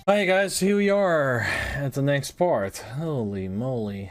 Hi guys, here we are at the next part. Holy moly.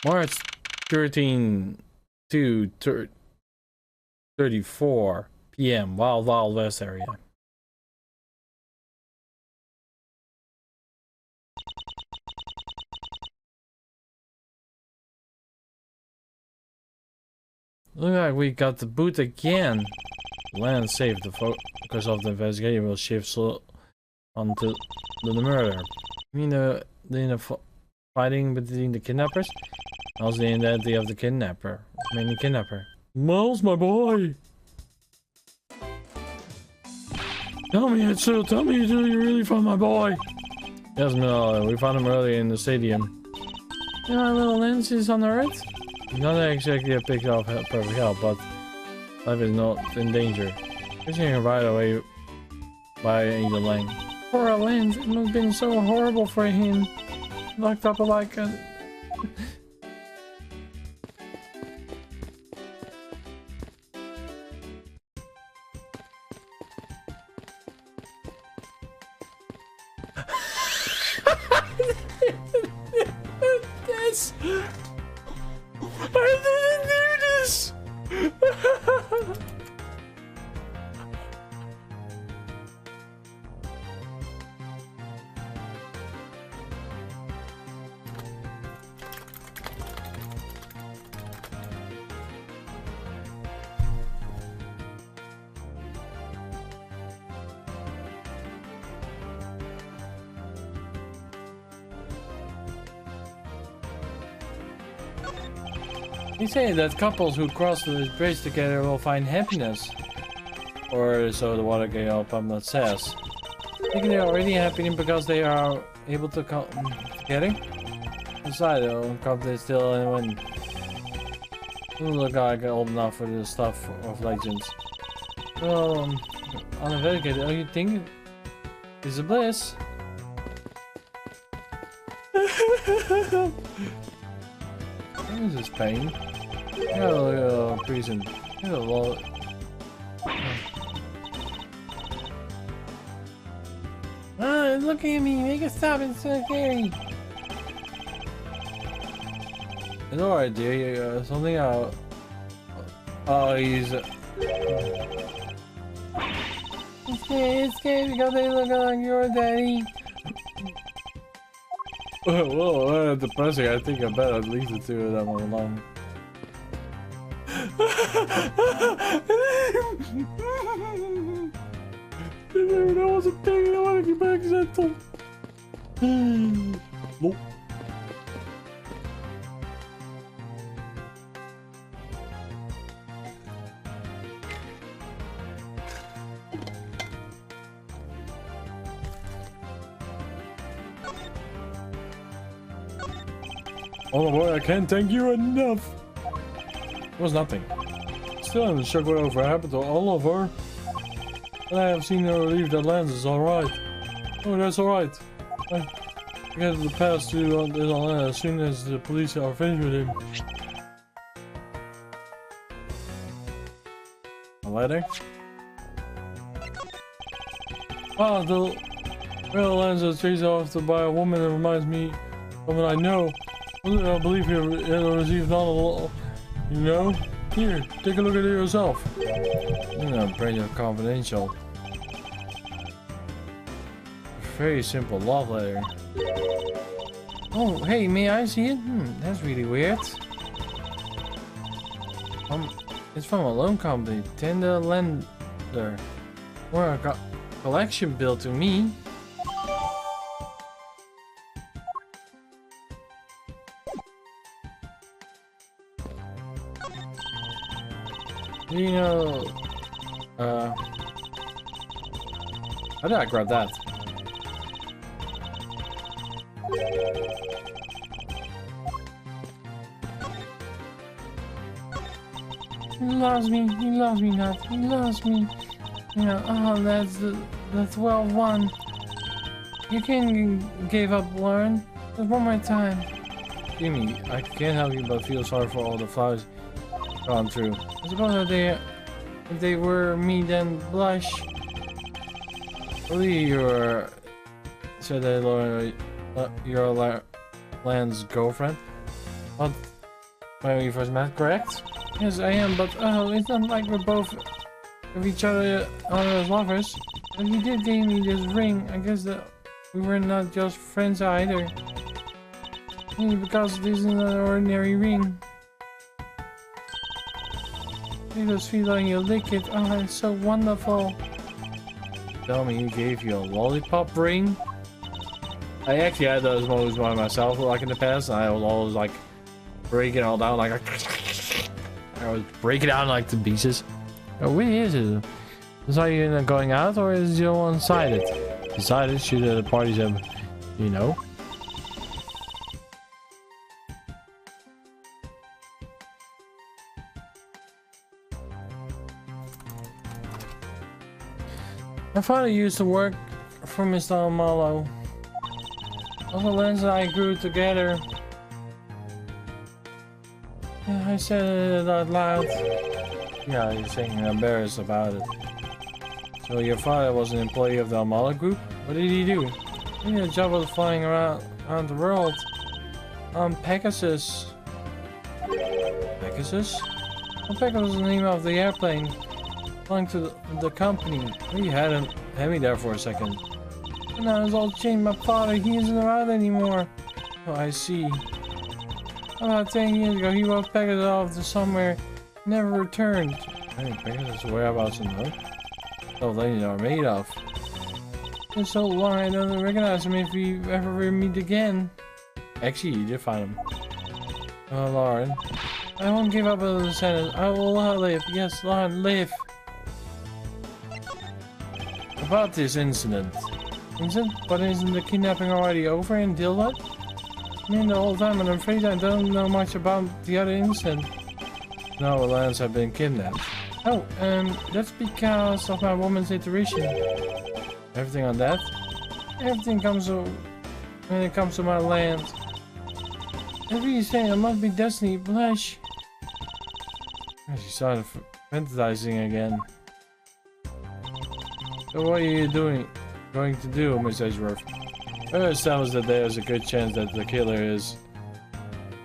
March 13 to 34 p.m. Wild Wild West area. Look like we got the boot again. Land safe. The focus of the investigation will shift slow onto the murder. You mean the fighting between the kidnappers? Also the identity of the kidnapper. Mainly kidnapper. Miles, my boy! Tell me, Etsu, tell me you really found my boy! Yes, Mel, we found him earlier in the stadium. You know, little Lens is on Earth? Not exactly a picture of perfect health, but life is not in danger. Fishing him right away by Angel Lane. Poor Lens, it must have been so horrible for him. Locked up like a... This... I didn't do this! You say that couples who cross the bridge together will find happiness. Or so the water gale pamphlet says. I think they are already happy because they are able to come together. Besides, they'll come they still and win. Doesn't look like old enough for the stuff of legends. Well, uneducated, oh, you think it's a bliss? What is this pain? Oh, prison. Oh, well. Ah, look at me, make it stop, it's so scary. It's alright, dear. Something out. Oh, he's. It's scary because they look like your daddy. Well, depressing. I think I better leave the two of them alone. That was a pig. I want to get back gentle. Nope. Oh boy, I can't thank you enough. It was nothing. Still in the shock over happened to Oliver. But I have seen her leave that Lance is alright. Oh, that's alright. I get the pass to this land as soon as the police are finished with him. A letter? Ah, the real Lance is chased off by a woman that reminds me of someone I know. I believe you received not a lot, you know? Here, take a look at it yourself. Pretty confidential. Very simple love letter. Oh, hey, may I see it? That's really weird. It's from a loan company, Tender Lender. Or a collection bill to me. You know, how did I grab that? He loves me not, he loves me. You know, oh, that's well won. You can give up, Lauren. Just one more time. Jimmy, I can't help you but feel sorry for all the flowers gone through. I suppose that if they were me, then blush. Believe you're... said that Lauren, you're Lan's girlfriend. But when we first met, correct? Yes, I am, but it's not like we're both of each other as lovers. But you did give me this ring. I guess that we were not just friends either. Maybe because this is not an ordinary ring. It was feel like you lick it. Oh, it's so wonderful. Tell me, he gave you a lollipop ring? I actually had those moments by myself, like in the past, and I was always like break it all down, like I would break it down like to pieces. Oh, where is it? Is are you going out, or is it one-sided? Decided shoot at the parties, you know. My father used to work for Mr. Amalo. Also, Lance and I grew together. I said it out loud. Yeah, you're saying you're embarrassed about it. So your father was an employee of the Amalo group? What did he do? He had a job of flying around the world. On Pegasus. Pegasus? Well, Pegasus was the name of the airplane. Belonged to the company. We had me there for a second. And now it's all changed. My father, he isn't around anymore. Oh, I see. About 10 years ago, he wrote Pegasus off to somewhere. Never returned. Hey, Pegasus' whereabouts in there? Oh, they are made of. It's so long, I don't recognize him if we ever meet again. Actually, you did find him. Oh, Lauren. I won't give up on the sentence. I will live. Yes, Lauren, live. About this incident. But isn't the kidnapping already over and dealt with? I mean, the whole time, and I'm afraid I don't know much about the other incident. No, Lance have been kidnapped. Oh, that's because of my woman's intuition. Everything on that? Everything comes when it comes to my land. Every saying it must be destiny, blush. She started fantasizing again. So what are you going to do, Miss Edgeworth? It sounds that there's a good chance that the killer is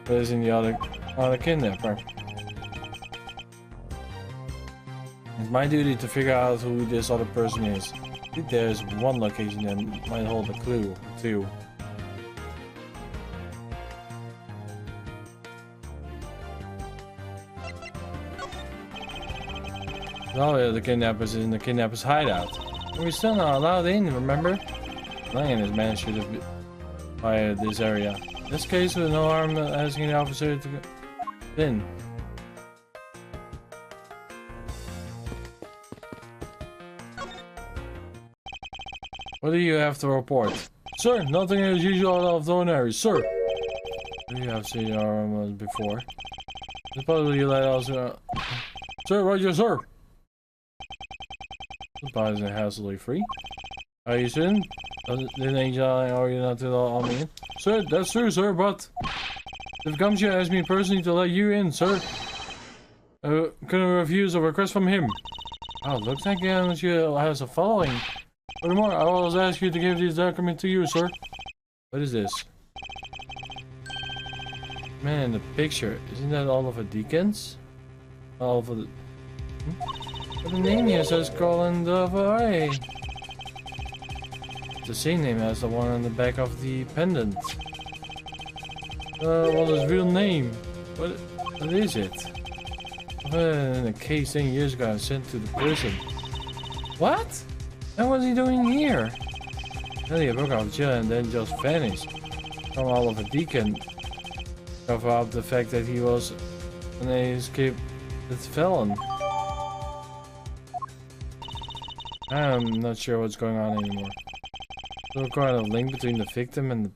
in the other kidnapper. It's my duty to figure out who this other person is. I think there's one location that might hold a clue, too. Oh yeah, the kidnappers is in the kidnappers' hideout. We're still not allowed in, remember? Lang and his man should have fired this area. In this case, with no harm asking the officer to go in. What do you have to report? Sir, nothing as usual out of the ordinary, sir. We have seen our armors before. Suppose you let us Sir, Roger, sir. The bodies are hassle free. Are you certain? Didn't Angel or you not all me in? Sir, that's true, sir, but if Gumshoe asked me personally to let you in, sir, I couldn't refuse a request from him. Oh, looks like Gumshoe has a following. Furthermore, I always ask you to give this document to you, sir. What is this? Man, the picture. Isn't that all of the deacons? All of the... But the name here says Colin Devoy. The same name as the one on the back of the pendant. What's his real name? What is it? In a case 10 years ago, I was sent to the prison. What? And what's he doing here? Then he broke out of jail and then just vanished. From all of a deacon. Cover up the fact that he was an escaped felon. I'm not sure what's going on anymore. So kind of link between the victim and the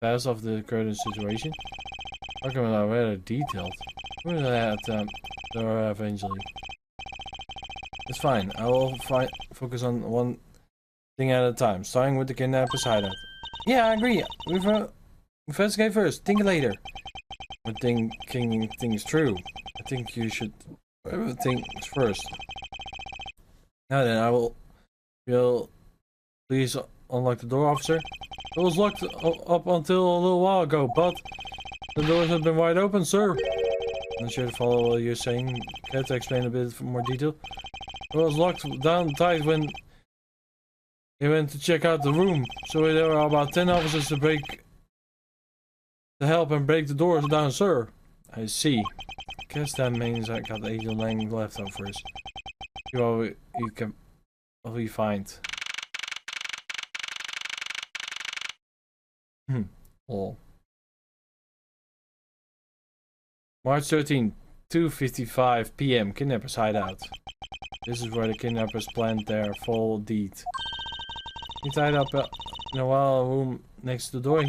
past of the current situation. Documents are rather detailed. We'll have to eventually. It's fine. I will focus on one thing at a time, starting with the kidnapper's hideout. Yeah, I agree. We've investigate first, think later. I think things true. I think you should think first. Now then, will please unlock the door, officer. It was locked up until a little while ago, but the doors have been wide open, sir. I'm not sure to follow what you're saying. Care to explain a bit more detail? It was locked down tight when they went to check out the room, so there were about 10 officers to help and break the doors down, sir. I see. Guess that means I got 89 leftovers. You can probably find. Oh. March 13, 2:55 p.m. Kidnappers hideout. This is where the kidnappers planned their full deed. He tied up in a wild room next to the door.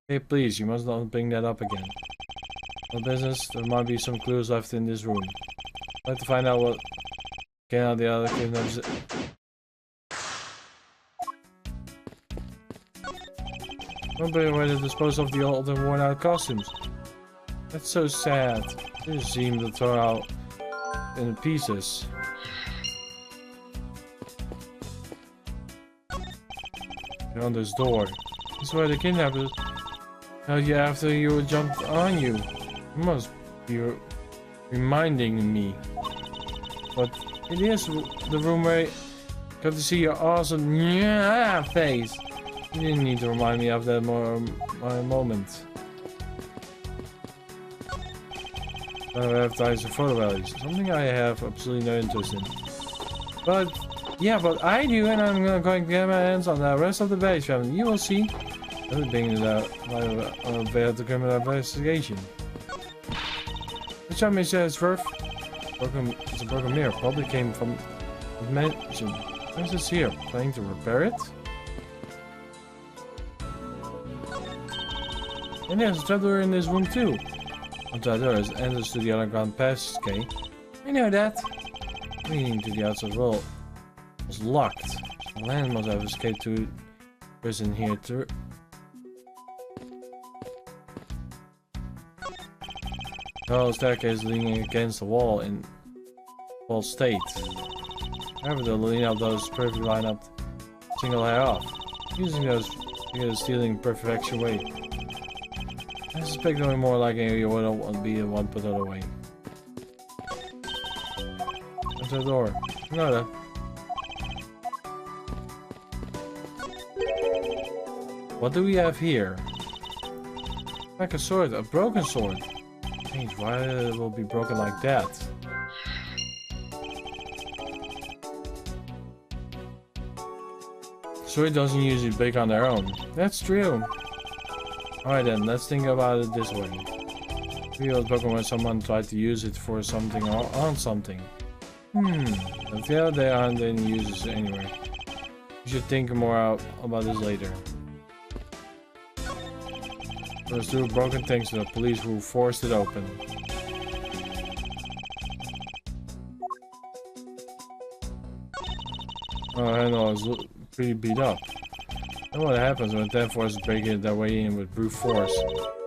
Hey, please, you must not bring that up again. No business. There might be some clues left in this room. I'd like to find out what came out the other kidnappers. Don't be away to dispose of the old and worn out costumes. That's so sad. They just seem to throw out in pieces. On this door. This is where the kidnappers held you after you jumped on you. You must be reminding me. But it is the room where I got to see your awesome face. You didn't need to remind me of that moment. Advertising photo values. Something I have absolutely no interest in. But yeah, but I do, and I'm going to get my hands on the rest of the base family. You will see. Everything is about the criminal investigation. The charming says worth. It's a broken mirror. Probably came from the mansion. What is this here? Planning to repair it? And there's a trapdoor in this room too. The trapdoor enters to the underground passageway. I know that. Leading to the outside world was locked. The land must have escaped to prison here too. The staircase leaning against the wall in false state. However, the lean up those perfectly line up single hair off. Using those figures stealing perfection way. I suspect only more likely you wouldn't be the one put it away. Enter the door. Another. What do we have here? Like a sword, a broken sword. Strange, why it will be broken like that? Sword doesn't usually break on their own. That's true. Alright then, let's think about it this way. Maybe it was broken when someone tried to use it for something or on something. But yeah, they aren't any uses anyway. We should think more about this later. Those two broken things to the police who forced it open. Oh, handle is pretty beat up. And what happens when 10 forces break their way in with brute force?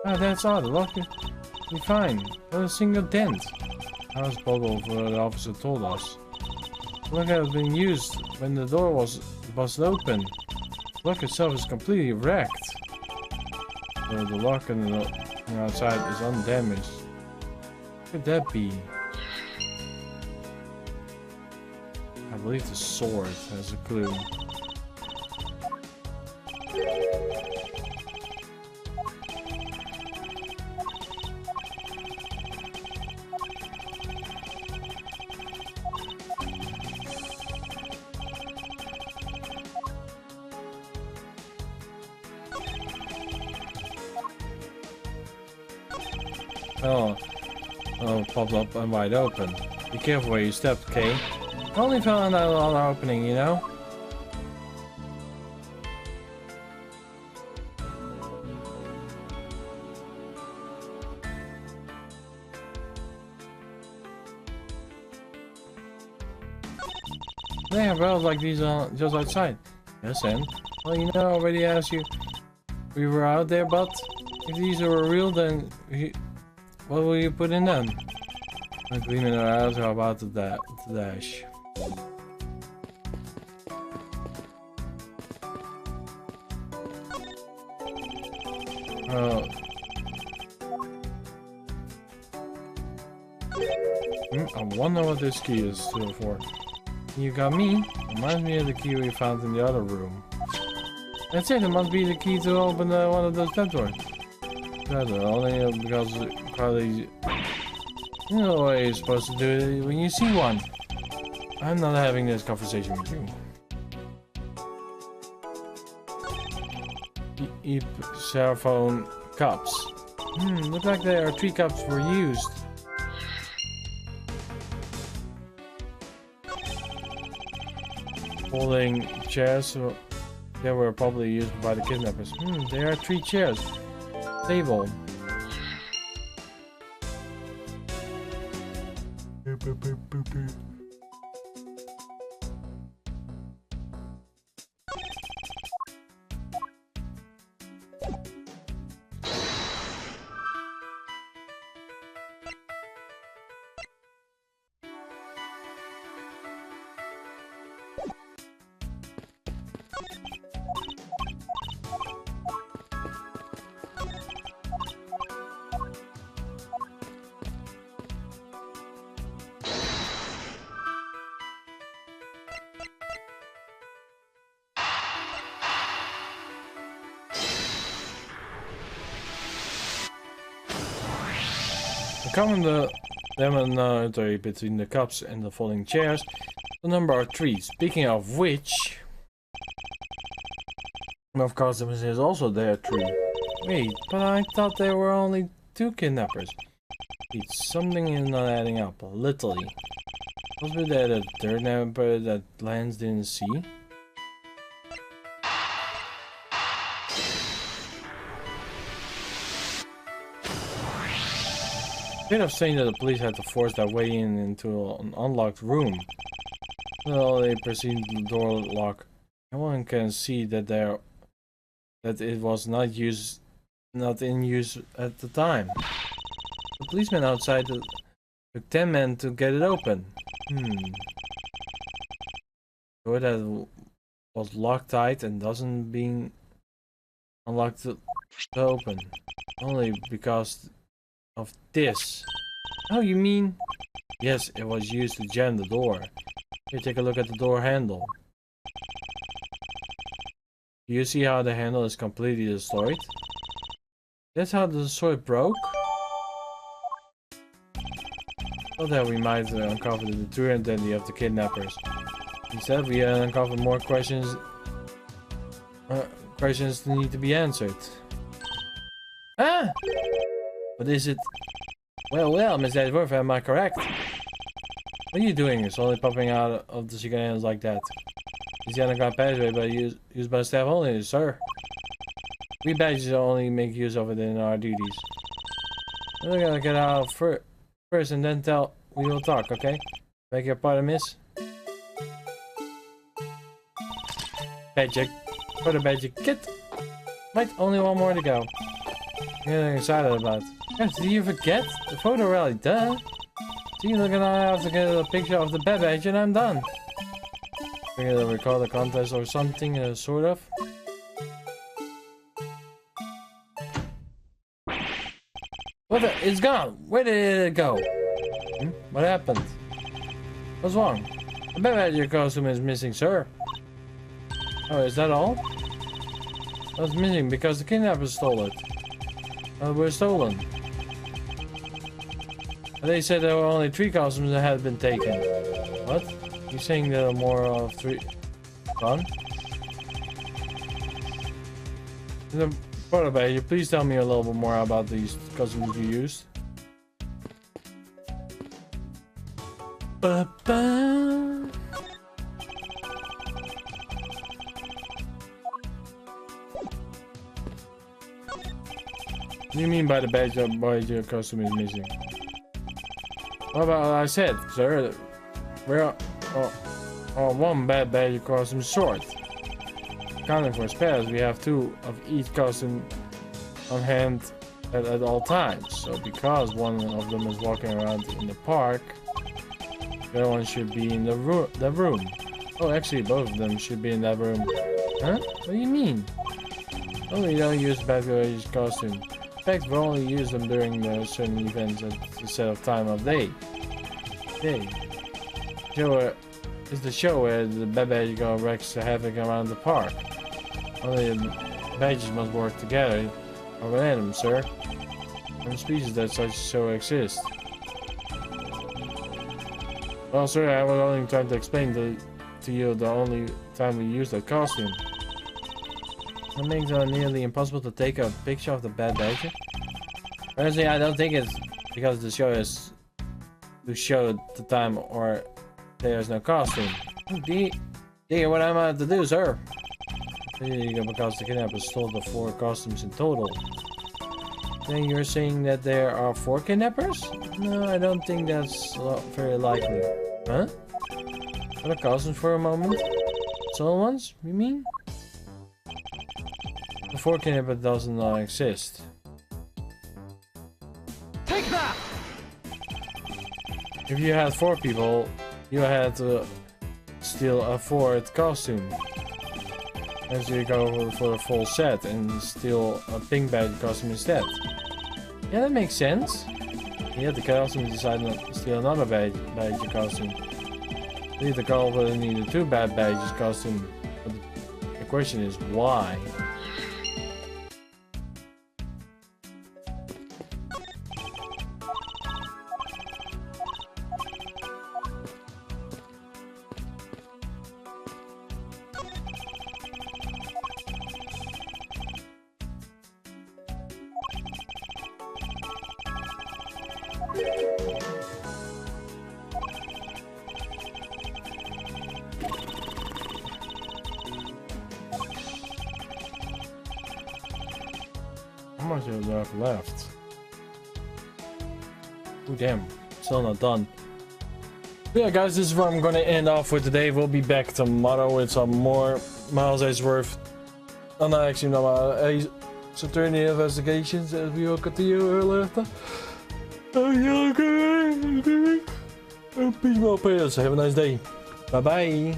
Ah, that's odd. The lock is fine. Not a single dent. How is possible for the officer told us? The lock has been used when the door was busted open. The lock itself is completely wrecked. The lock on the outside is undamaged. What could that be? I believe the sword has a clue. Oh, popped up and wide open. Be careful where you step, Kay. I only found that other opening, you know? They have wells like these just outside. Yes, and Well, you know, I already asked you. We were out there, but if these were real, then what will you put in them? I'm cleaning our house. How about the dash? I wonder what this key is still for. You got me. Reminds me of the key we found in the other room. That's it. It must be the key to open one of those step doors. Only because Carly. You know what you're supposed to do when you see one. I'm not having this conversation with you. Eep cell phone cups. Look like there are 3 cups were used. Folding chairs. They were probably used by the kidnappers. There are 3 chairs. Table. Common the inventory between the cups and the folding chairs. The number are 3. Speaking of which, of course, there is also there 3. Wait, but I thought there were only 2 kidnappers. It's something is not adding up. Literally. Possibly that a third kidnapper that Lance didn't see. Bit of saying that the police had to force their way into an unlocked room. Well, they perceived the door lock. No one can see that it was not in use at the time. The policeman outside took 10 men to get it open. Door that was locked tight and doesn't being unlocked to open. Only because of this. Oh, you mean? Yes, it was used to jam the door. Here, take a look at the door handle. Do you see how the handle is completely destroyed? That's how the sword broke? Thought that we might uncover the true identity of the kidnappers. Instead, we uncover more questions. Questions need to be answered. Ah! What is it? Well, Miss Edgeworth, am I correct? What are you doing? It's only popping out of the secret hands like that. Is the underground passageway but used by staff only, sir? We badges only make use of it in our duties. We're gonna get out first and then we will talk, okay? Beg your pardon, miss? Badger. For the badger kit. Wait, only 1 more to go. I'm getting excited about it. Yes, did you forget? The photo rally, duh! See, look, and I have to get a picture of the bad badge and I'm done. Figure they'll recall the contest or something, sort of. What the? It's gone! Where did it go? What happened? What's wrong? The bad badge costume is missing, sir. Oh, is that all? It's missing because the kidnappers stole it. Were stolen. They said there were only 3 costumes that had been taken. What? You're saying there are more of 3 gone? Brother Badger, please tell me a little bit more about these costumes you used. Ba-ba. What do you mean by the badge your costume is missing? What about what I said, sir? We're one bad badge costume short. accounting for spares, we have 2 of each costume on hand at all times. So because one of them is walking around in the park, the other one should be in the room. Oh, actually both of them should be in that room. Huh? What do you mean? Only don't use bad guy's costume. In fact, we only use them during certain events at the set of time of day. Is the show where the bad badge girl wreaks havoc around the park. Only the badges must work together or random, sir. I'm species that such a show exists. Well, sir, I was only trying to explain to you the only time we use that costume. That makes it nearly impossible to take a picture of the bad badger. Personally, I don't think it's because the show is to show the time or there's no costume. Dear, what am I to do, sir? Because the kidnappers stole the 4 costumes in total. Then you're saying that there are 4 kidnappers? No, I don't think that's very likely. Huh? For the costumes for a moment? Stolen ones, you mean? The 4 kidnappers doesn't exist. Take that! If you had 4 people, you had to steal a 4th costume. And so you go for the full set and steal a pink badge costume instead. Yeah, that makes sense. Yeah, the costume decided to steal another badge costume. The culprit needed 2 bad badges costume. But the question is why? How much do I have left? Oh damn, still not done. But yeah guys, this is where I'm gonna end off for today. We'll be back tomorrow with some more Miles Edgeworth. And actually no, Saturnian investigations as we will continue later. Peace, my players. Have a nice day. Bye bye.